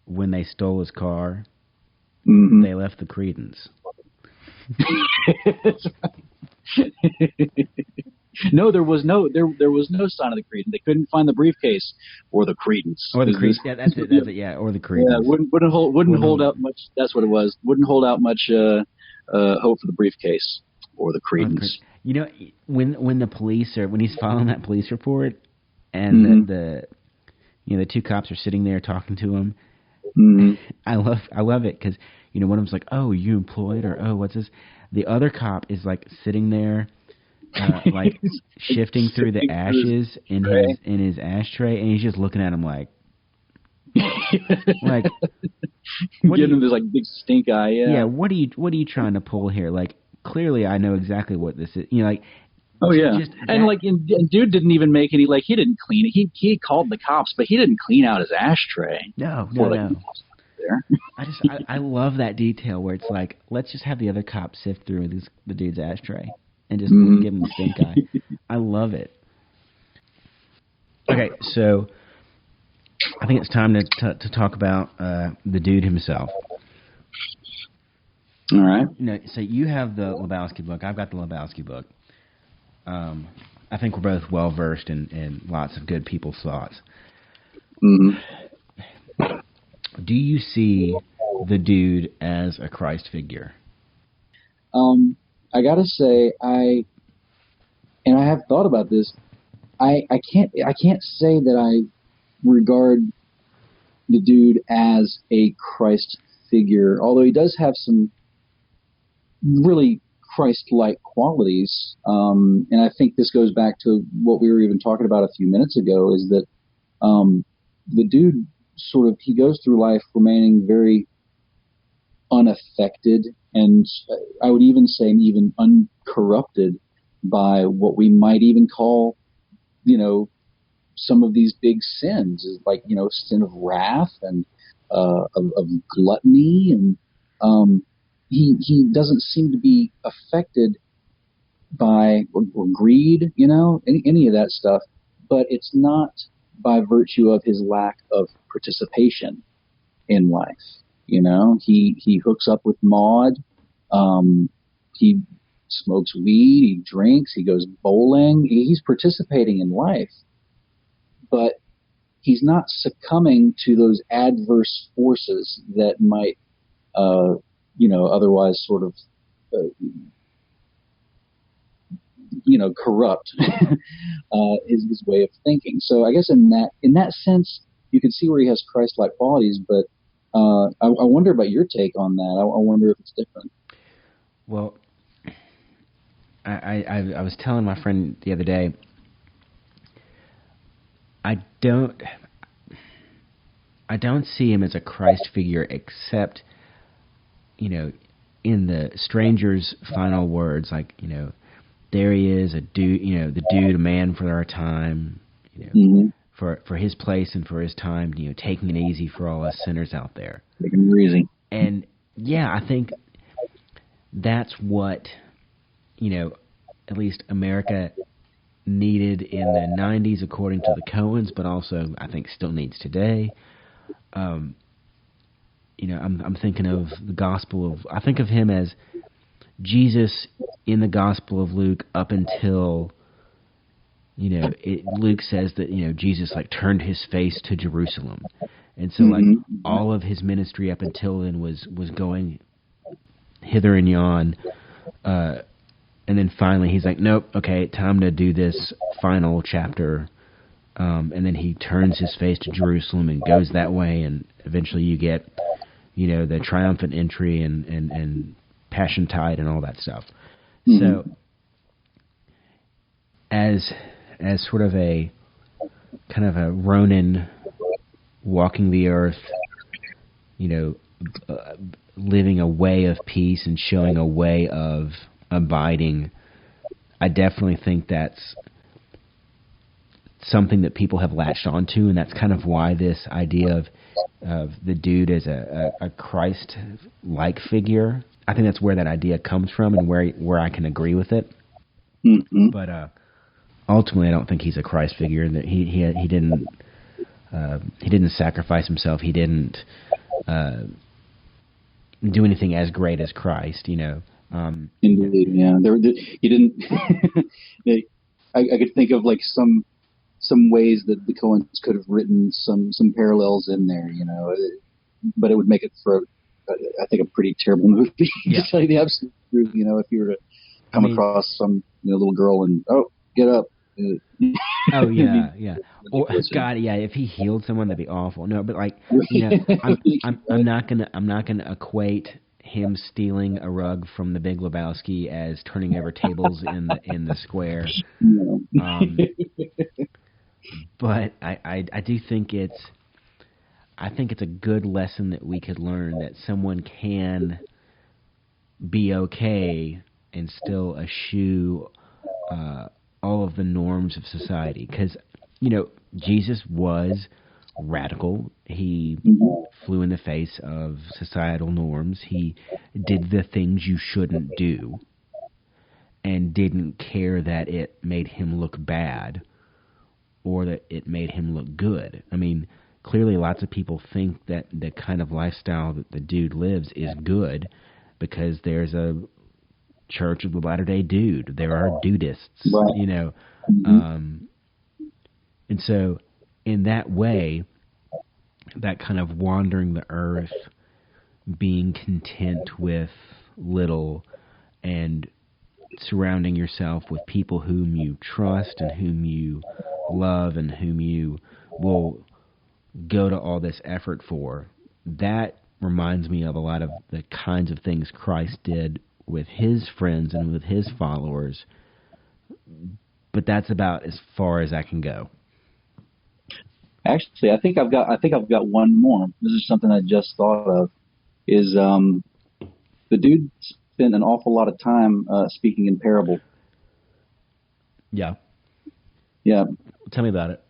when they stole his car, they left the credence. No, there was no sign of the credence. They couldn't find the briefcase or the credence. Or the credence. Yeah, that's it. Yeah, or the credence. Yeah, wouldn't hold out much. That's what it was. Wouldn't hold out much hope for the briefcase or the credence. When the police when he's filing that police report, and the two cops are sitting there talking to him. I love it because one of them's like, "Oh, you employed?" or "Oh, what's this?" The other cop is like sitting there, like shifting through the ashes in his ashtray, and he's just looking at him like giving him this like big stink eye. Yeah. What are you trying to pull here? Like, clearly, I know exactly what this is. Like. Oh yeah, and dude didn't even make any, like, he didn't clean it. He called the cops, but he didn't clean out his ashtray. No. There. I love that detail where it's like, let's just have the other cop sift through the dude's ashtray and just give him the stink eye. I love it. Okay, so I think it's time to talk about the dude himself. All right. So you have the Lebowski book. I've got the Lebowski book. I think we're both well versed in lots of good people's thoughts. Do you see the dude as a Christ figure? I gotta say, I have thought about this. I can't say that I regard the dude as a Christ figure, although he does have some really Christ-like qualities, and I think this goes back to what we were even talking about a few minutes ago, is that the dude he goes through life remaining very unaffected, and I would even say even uncorrupted by what we might even call, some of these big sins, like, sin of wrath and of gluttony, and he doesn't seem to be affected by or greed, any of that stuff. But it's not by virtue of his lack of participation in life. He hooks up with Maud. He smokes weed. He drinks. He goes bowling. He's participating in life, but he's not succumbing to those adverse forces that might, otherwise sort of, corrupt his way of thinking. So I guess in that sense, you can see where he has Christ-like qualities. But I wonder about your take on that. I wonder if it's different. Well, I was telling my friend the other day, I don't see him as a Christ figure, except, in the stranger's final words, like, there he is, a dude, the dude, a man for our time, for his place and for his time, taking it easy for all us sinners out there. Taking it easy. And yeah, I think that's what, at least America needed in the 90s, according to the Coens, but also I think still needs today. I'm thinking of the Gospel of, I think of him as Jesus in the Gospel of Luke up until, Luke says that, Jesus like turned his face to Jerusalem. And so like all of his ministry up until then was going hither and yon. And then finally he's like, nope, okay, time to do this final chapter. And then he turns his face to Jerusalem and goes that way. And eventually you get, the triumphant entry and Passion Tide and all that stuff. So as sort of a kind of a Ronin walking the earth, living a way of peace and showing a way of abiding, I definitely think that's something that people have latched onto, and that's kind of why this idea of the dude as a Christ-like figure, I think that's where that idea comes from, and where I can agree with it. But ultimately, I don't think he's a Christ figure. That he didn't sacrifice himself. He didn't do anything as great as Christ. Indeed, yeah. He didn't. I could think of like some ways that the Coens could have written some parallels in there, but it would make it for, I think, a pretty terrible movie. To tell you the absolute truth, if you were to come across some little girl and get up. Oh yeah, yeah. Or God, yeah. If he healed someone, that'd be awful. No, but like, I'm not gonna equate him stealing a rug from the Big Lebowski as turning over tables in the square. But I do think it's a good lesson that we could learn, that someone can be okay and still eschew all of the norms of society. Because, Jesus was radical. He flew in the face of societal norms. He did the things you shouldn't do and didn't care that it made him look bad or that it made him look good. I mean, clearly lots of people think that the kind of lifestyle that the dude lives is good because there's a Church of the Latter-day Dude. There are dudists, right. And so in that way, that kind of wandering the earth, being content with little and surrounding yourself with people whom you trust and whom you love and whom you will go to all this effort for, that reminds me of a lot of the kinds of things Christ did with his friends and with his followers. But that's about as far as I can go. Actually, I think I've got one more. This is something I just thought of. Is the dude spent an awful lot of time speaking in parable. Yeah. Yeah. Tell me about it.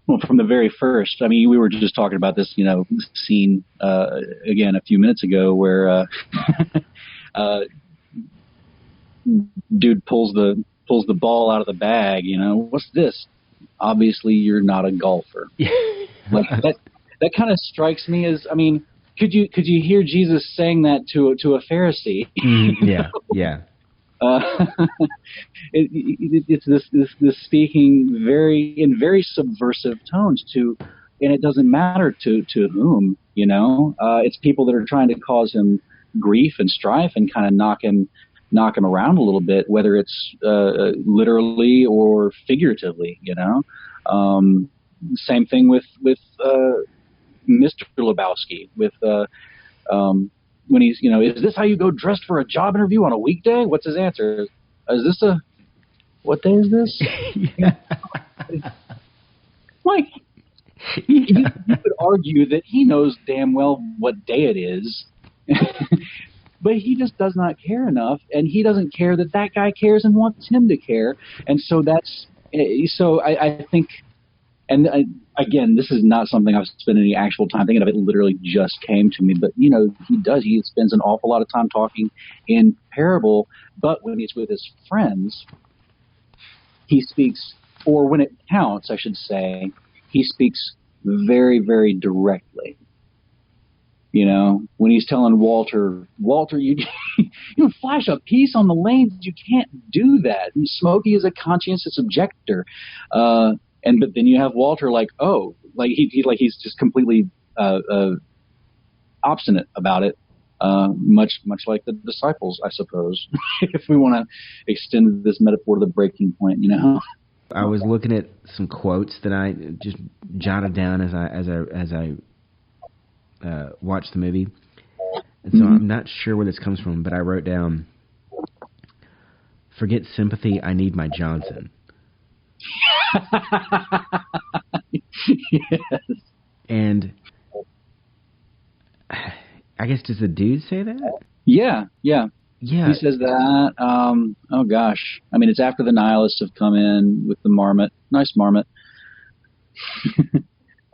Well, from the very first, I mean, we were just talking about this, scene again a few minutes ago where uh, dude pulls the ball out of the bag. What's this? Obviously, you're not a golfer. Like that kind of strikes me as, I mean, could you hear Jesus saying that to a Pharisee? Yeah. It's this speaking in very subversive tones and it doesn't matter to whom, it's people that are trying to cause him grief and strife and kind of knock him around a little bit, whether it's literally or figuratively, Same thing with Mr. Lebowski with when he's, is this how you go dressed for a job interview on a weekday? What's his answer? What day is this? Like, you could argue that he knows damn well what day it is, but he just does not care enough, and he doesn't care that guy cares and wants him to care, and so I think, and again, this is not something I've spent any actual time thinking of. It literally just came to me. But, he does. He spends an awful lot of time talking in parable. But when he's with his friends, he speaks, or when it counts, I should say, he speaks very, very directly. When he's telling Walter, you flash a piece on the lanes. You can't do that. And Smokey is a conscientious objector. But then you have Walter he's just completely obstinate about it, much like the disciples, I suppose, if we want to extend this metaphor to the breaking point, I was looking at some quotes that I just jotted down as I watched the movie, and so I'm not sure where this comes from, but I wrote down, "Forget sympathy, I need my Johnson." Yes. And I guess, does the dude say that? Yeah. He says that. Oh gosh, I mean, it's after the nihilists have come in with the marmot, nice marmot.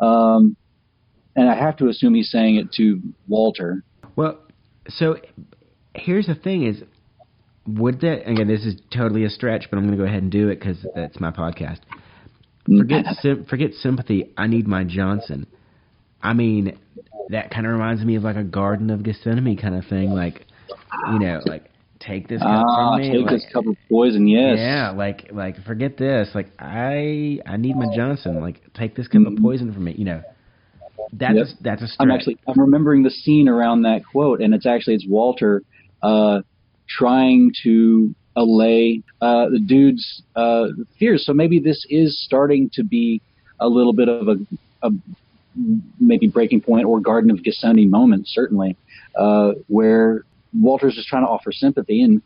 And I have to assume he's saying it to Walter. Well, so here's the thing: is would that, again, this is totally a stretch, but I'm going to go ahead and do it because that's my podcast. Forget sympathy, I need my Johnson. I mean, that kind of reminds me of like a Garden of Gethsemane kind of thing, like, take this cup from me. Take this cup of poison, yes. Yeah, like forget this. Like, I need my Johnson. Like, take this cup of poison from me. That's a stretch. I'm remembering the scene around that quote, and it's Walter trying to allay the dude's fears. So maybe this is starting to be a little bit of a maybe breaking point or Garden of Gethsemane moment, certainly, where Walter's just trying to offer sympathy, and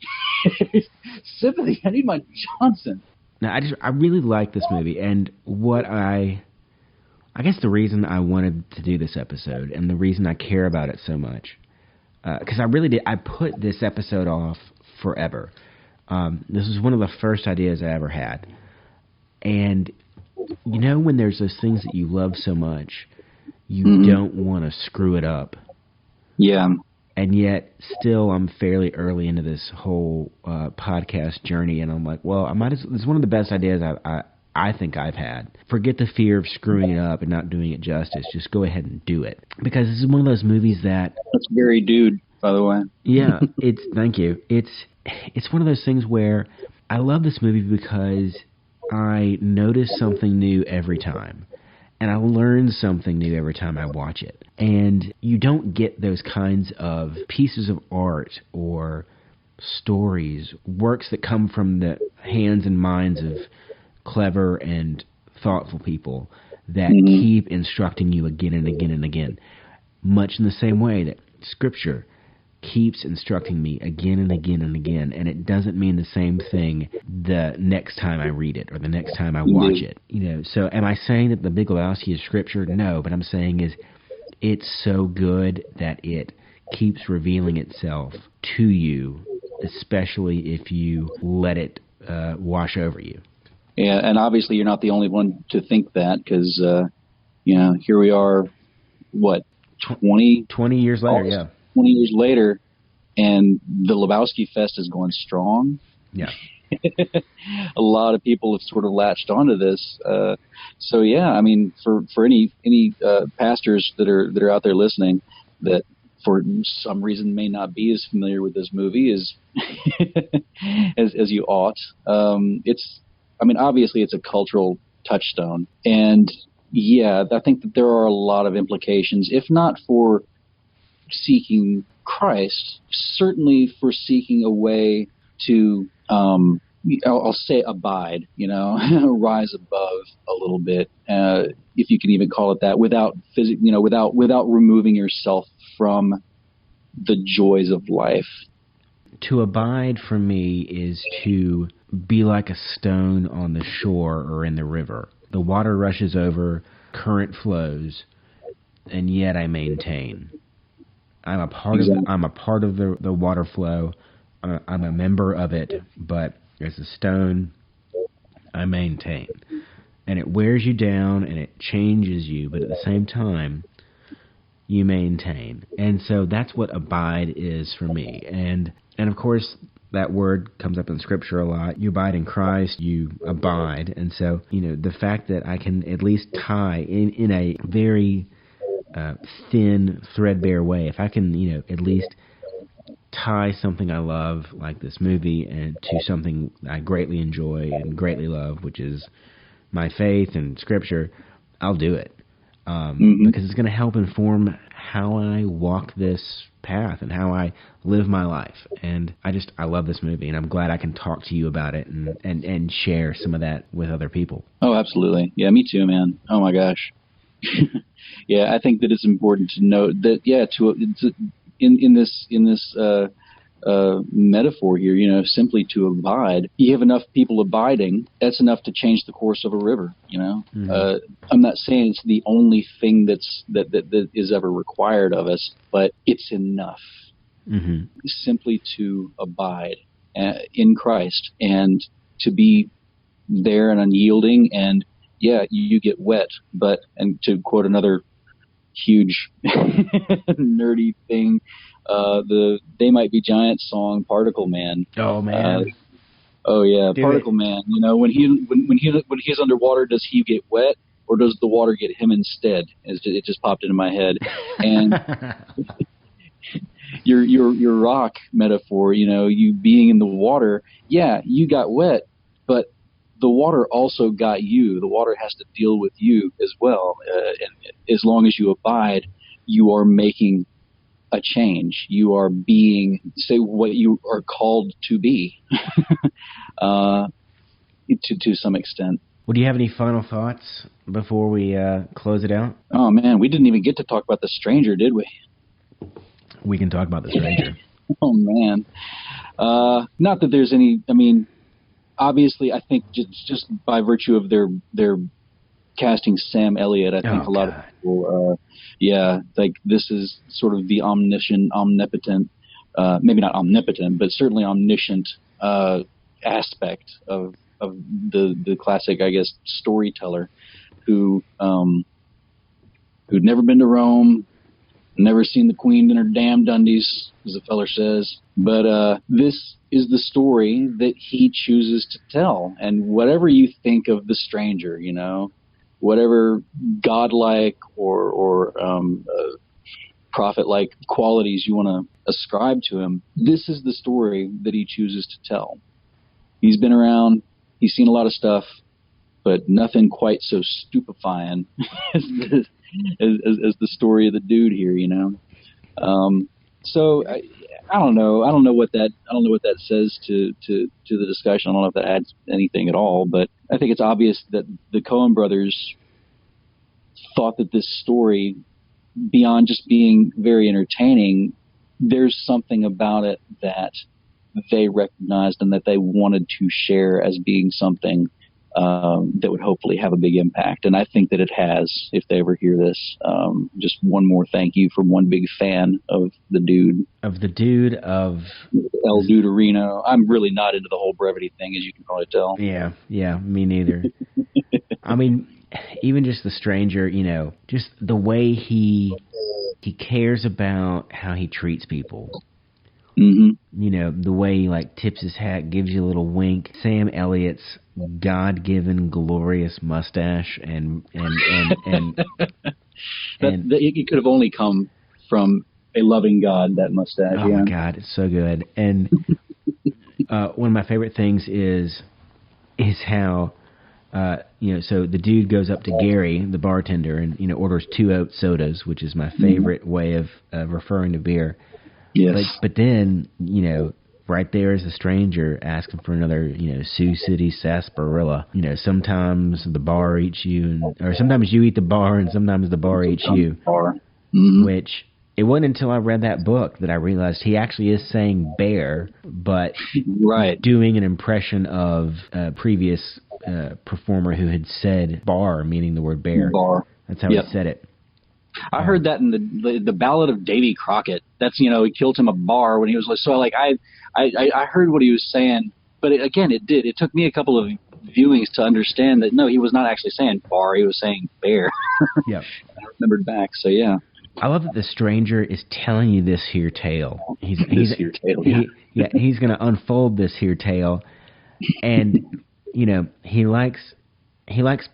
sympathy, I need my Johnson. Now, I really like this movie, and what I guess the reason I wanted to do this episode and the reason I care about it so much, because I really did, I put this episode off forever. This was one of the first ideas I ever had. And, when there's those things that you love so much, you don't want to screw it up. Yeah. And yet, still, I'm fairly early into this whole podcast journey, and I'm like, well, it's one of the best ideas I think I've had. Forget the fear of screwing it up and not doing it justice. Just go ahead and do it. Because this is one of those movies that... That's very dude, by the way. Yeah, thank you. It's one of those things where I love this movie because I notice something new every time. And I learn something new every time I watch it. And you don't get those kinds of pieces of art or stories, works that come from the hands and minds of clever and thoughtful people that keep instructing you again and again and again. Much in the same way that Scripture keeps instructing me again and again and again, and it doesn't mean the same thing the next time I read it or the next time I watch it. So am I saying that The Big Lebowski is Scripture? No, but I'm saying is it's so good that it keeps revealing itself to you, especially if you let it wash over you. Yeah, and obviously you're not the only one to think that, because here we are, what, 20 years later, yeah. 20 years later, and the Lebowski Fest is going strong. Yeah. A lot of people have sort of latched onto this. So yeah, I mean, for any pastors that are out there listening that for some reason may not be as familiar with this movie as as you ought. Obviously it's a cultural touchstone, and yeah, I think that there are a lot of implications, if not for seeking Christ, certainly for seeking a way to, I'll say abide, rise above a little bit, if you can even call it that, without removing yourself from the joys of life. To abide for me is to be like a stone on the shore or in the river. The water rushes over, current flows, and yet I maintain. I'm a part of the water flow. I'm a member of it, but as a stone, I maintain. And it wears you down and it changes you, but at the same time, you maintain. And so that's what abide is for me. And of course, that word comes up in Scripture a lot. You abide in Christ, you abide. And so, the fact that I can at least tie in a very thin, threadbare way, if I can, at least tie something I love, like this movie, and to something I greatly enjoy and greatly love, which is my faith and Scripture, I'll do it. Because it's going to help inform how I walk this path and how I live my life. And I love this movie, and I'm glad I can talk to you about it and share some of that with other people. Oh, absolutely. Yeah, me too, man. Oh my gosh. Yeah, I think that it's important to note that, in this metaphor here, simply to abide, you have enough people abiding, that's enough to change the course of a river, I'm not saying it's the only thing that is ever required of us, but it's enough simply to abide in Christ and to be there and unyielding. And yeah, you get wet, and to quote another huge nerdy thing, the They Might Be Giants song, Particle Man. Oh man. Oh yeah, Particle Man. When he's underwater, does he get wet or does the water get him instead? It just popped into my head. And your rock metaphor, you being in the water, yeah, you got wet, but the water also got you. The water has to deal with you as well. And as long as you abide, you are making a change. You are being, say, what you are called to be, to some extent. Well, do you have any final thoughts before we close it out? Oh man, we didn't even get to talk about The Stranger, did we? We can talk about The Stranger. Oh man, not that there's any. Obviously, I think just by virtue of their casting Sam Elliott, I think a lot of people, this is sort of the omnipotent, maybe not omnipotent, but certainly omniscient aspect of the classic, I guess, storyteller who'd never been to Rome, never seen the Queen in her damn dundies, as the feller says. But this is the story that he chooses to tell. And whatever you think of The Stranger, whatever godlike or prophet-like qualities you want to ascribe to him, this is the story that he chooses to tell. He's been around, he's seen a lot of stuff, but nothing quite so stupefying as the story of the dude here, So I don't know. I don't know what that says to the discussion. I don't know if that adds anything at all. But I think it's obvious that the Coen brothers thought that this story, beyond just being very entertaining, there's something about it that they recognized and that they wanted to share as being something that would hopefully have a big impact. And I think that it has, if they ever hear this. Just one more thank you from one big fan of the dude. Of the dude, of El Deuterino. I'm really not into the whole brevity thing, as you can probably tell. Yeah, me neither. I mean, even just the stranger, just the way he cares about how he treats people. Mm-hmm. The way he tips his hat, gives you a little wink. Sam Elliott's God-given glorious mustache, and it could have only come from a loving God, that mustache. Oh my God, it's so good. And one of my favorite things is how so the dude goes up to Gary, the bartender, and orders 2 oat sodas, which is my favorite way of referring to beer. Yes. But then right there is a stranger asking for another Sioux City sarsaparilla. Sometimes the bar eats you, or sometimes you eat the bar, and sometimes the bar eats you. Mm-hmm. Which it wasn't until I read that book that I realized he actually is saying bear, but doing an impression of a previous performer who had said bar, meaning the word bear. Bar. That's how he said it. I heard that in the Ballad of Davy Crockett. That's he killed him a bar when he was so I heard what he was saying, but it took me a couple of viewings to understand that no, he was not actually saying bar, he was saying bear. Yeah. I remembered back, so yeah. I love that the stranger is telling you this here tale. He's going to unfold this here tale, and he likes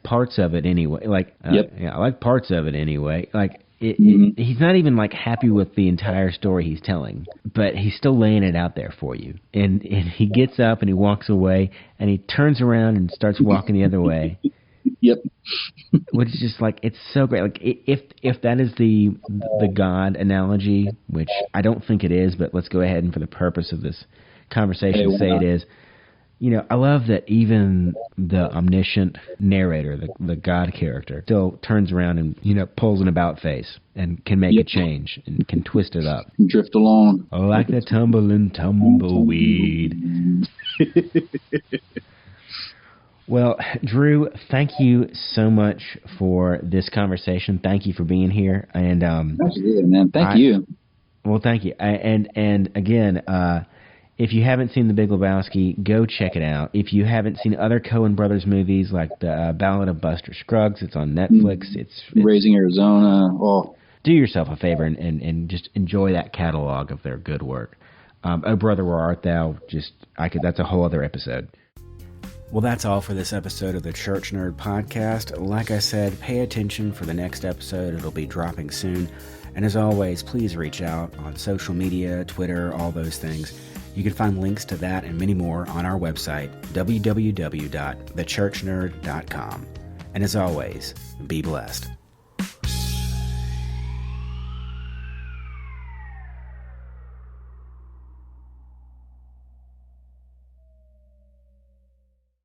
parts of it anyway. I like parts of it anyway. He's not even happy with the entire story he's telling, but he's still laying it out there for you. And he gets up and he walks away, and he turns around and starts walking the other way. Yep. Which is just it's so great. If that is the God analogy, which I don't think it is, but let's go ahead and for the purpose of this conversation say it is. I love that even the omniscient narrator, the God character, still turns around and pulls an about face and can make a change and can twist it up. Drift along like the tumbling tumbleweed. Well, Drew, thank you so much for this conversation. Thank you for being here. And absolutely, man. Thank you. Well, thank you. And again, if you haven't seen The Big Lebowski, go check it out. If you haven't seen other Coen Brothers movies like the Ballad of Buster Scruggs, it's on Netflix. It's Raising Arizona. Oh, do yourself a favor and just enjoy that catalog of their good work. Oh Brother, Where Art Thou? That's a whole other episode. Well, that's all for this episode of the Church Nerd Podcast. Like I said, pay attention for the next episode. It'll be dropping soon. And as always, please reach out on social media, Twitter, all those things. You can find links to that and many more on our website, www.thechurchnerd.com. And as always, be blessed.